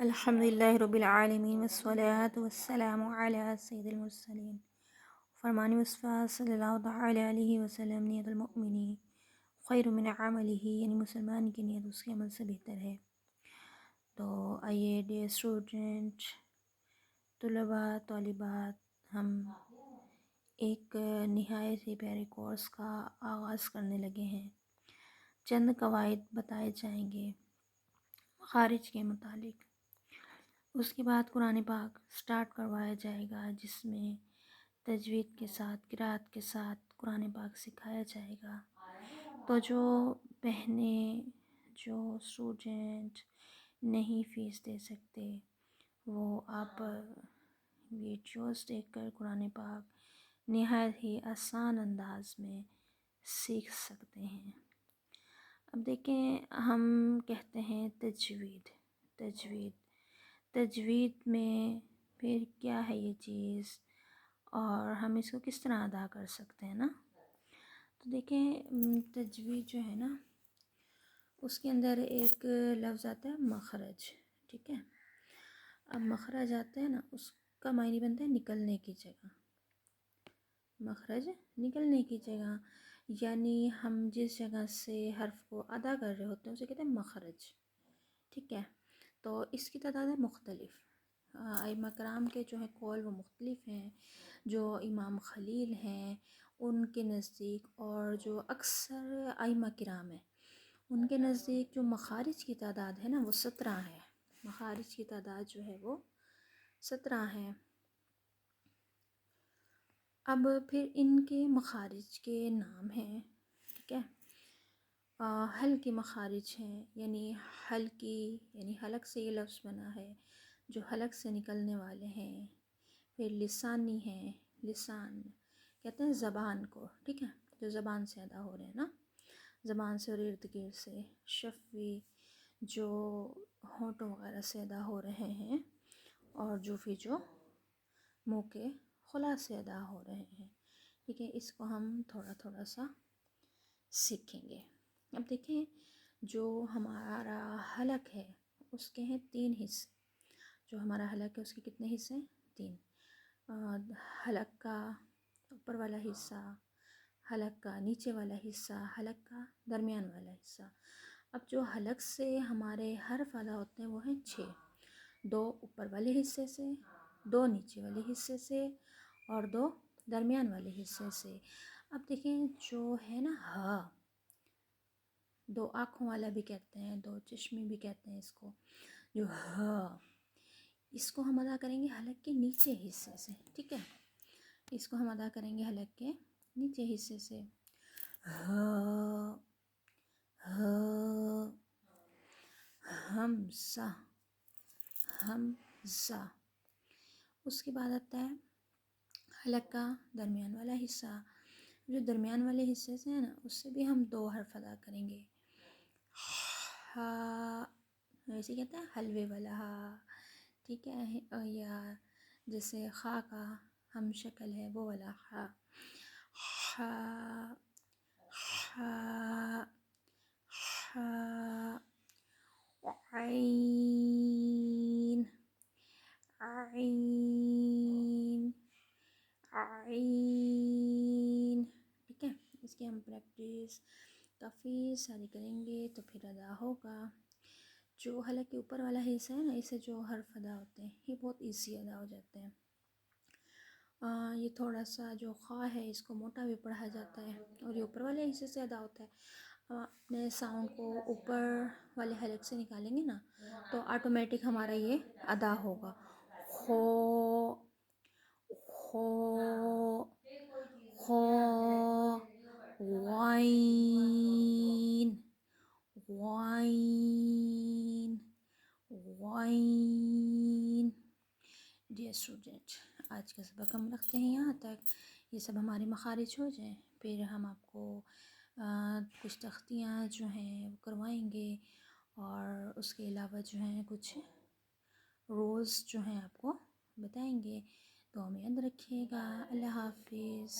الحمد للہ رب العالمین والصلاة والسلام علی سید المرسلین فرمان مصطفیٰ صلی اللہ تعالی علیہ وسلم نیت المؤمنی خیر من عملہ، یعنی مسلمان کی نیت اس کے عمل سے بہتر ہے۔ تو آئیے ڈیئر اسٹوڈنٹ، طلباء طالبات، ہم ایک نہایت ہی پیارے کورس کا آغاز کرنے لگے ہیں۔ چند قواعد بتائے جائیں گے مخارج کے متعلق، اس کے بعد قرآن پاک سٹارٹ کروایا جائے گا جس میں تجوید کے ساتھ قرأت کے ساتھ قرآن پاک سکھایا جائے گا۔ تو جو بہنیں، جو اسٹوڈنٹ نہیں فیس دے سکتے، وہ آپ ویڈیوز دیکھ کر قرآن پاک نہایت ہی آسان انداز میں سیکھ سکتے ہیں۔ اب دیکھیں، ہم کہتے ہیں تجوید تجوید تجوید میں پھر کیا ہے یہ چیز، اور ہم اس کو کس طرح ادا کر سکتے ہیں نا۔ تو دیکھیں، تجوید جو ہے نا، اس کے اندر ایک لفظ آتا ہے مخرج، ٹھیک ہے۔ اب مخرج آتا ہے نا، اس کا معنی بنتا ہے نکلنے کی جگہ، مخرج نکلنے کی جگہ، یعنی ہم جس جگہ سے حرف کو ادا کر رہے ہوتے ہیں اسے کہتے ہیں مخرج، ٹھیک ہے۔ تو اس کی تعداد ہے مختلف، ائمہ کرام کے جو ہے قول وہ مختلف ہیں۔ جو امام خلیل ہیں ان کے نزدیک، اور جو اکثر ائمہ کرام ہیں ان کے نزدیک، جو مخارج کی تعداد ہے نا وہ 17 ہے۔ مخارج کی تعداد جو ہے وہ 17 ہے۔ اب پھر ان کے مخارج کے نام ہیں، ٹھیک ہے۔ حل کی مخارج ہیں، یعنی حل کی، یعنی حلق سے یہ لفظ بنا ہے، جو حلق سے نکلنے والے ہیں۔ پھر لسانی ہیں، لسان کہتے ہیں زبان کو، ٹھیک ہے، جو زبان سے ادا ہو رہے ہیں نا، زبان سے اور ارد گرد سے۔ شفوی، جو ہونٹوں وغیرہ سے ادا ہو رہے ہیں، اور جوفی، جو منہ کے خلا سے ادا ہو رہے ہیں، ٹھیک ہے۔ اس کو ہم تھوڑا تھوڑا سا سیکھیں گے۔ اب دیکھیں، جو ہمارا حلق ہے اس کے ہیں 3 حصے۔ جو ہمارا حلق ہے اس کے کتنے حصے ہیں؟ 3۔ حلق کا اوپر والا حصہ، حلق کا نیچے والا حصہ، حلق کا درمیان والا حصہ۔ اب جو حلق سے ہمارے حرف ادا ہوتے ہیں وہ ہیں 6، 2 اوپر والے حصے سے، 2 نیچے والے حصے سے، اور 2 درمیان والے حصے سے۔ اب دیکھیں، جو ہے نا ہا، 2 آنکھوں والا بھی کہتے ہیں، 2 چشمی بھی کہتے ہیں اس کو، جو ہا، اس کو ہم ادا کریں گے حلق کے نیچے حصے سے، ٹھیک ہے۔ اس کو ہم ادا کریں گے حلق کے نیچے حصے سے۔ ہا، ہا، حمزہ، حمزہ۔ اس کے بعد آتا ہے حلق کا درمیان والا حصہ۔ جو درمیان والے حصے سے ہے نا، اس سے بھی ہم 2 حرف ادا کریں گے، ہا، ایسے کہتے ہیں حلوے والا ہا، ٹھیک ہے، یا جیسے خا کا ہم شکل ہے وہ والا ہا، ہا، ہا، ہا، عین، عین، عین، ٹھیک ہے۔ اس کی ہم پریکٹس کافی ساری کریں گے تو پھر ادا ہوگا۔ جو حلق کے اوپر والا حصہ ہے نا، اسے جو حرف ادا ہوتے ہیں یہ بہت ایزی ادا ہو جاتے ہیں۔ یہ تھوڑا سا جو خا ہے اس کو موٹا بھی پڑھا جاتا ہے، اور یہ اوپر والے حصے سے ادا ہوتا ہے۔ اپنے ساؤنڈ کو اوپر والے حلق سے نکالیں گے نا تو آٹومیٹک ہمارا یہ ادا ہوگا۔ خو، خو، خو، غین، غین، غین۔ ڈیئر اسٹوڈنٹ، آج کا سبق ہم رکھتے ہیں یہاں تک۔ یہ سب ہمارے مخارج ہو جائیں پھر ہم آپ کو کچھ تختیاں جو ہیں وہ کروائیں گے، اور اس کے علاوہ جو ہیں کچھ رولز جو ہیں آپ کو بتائیں گے۔ تو ہمیں یاد رکھیے گا۔ اللہ حافظ۔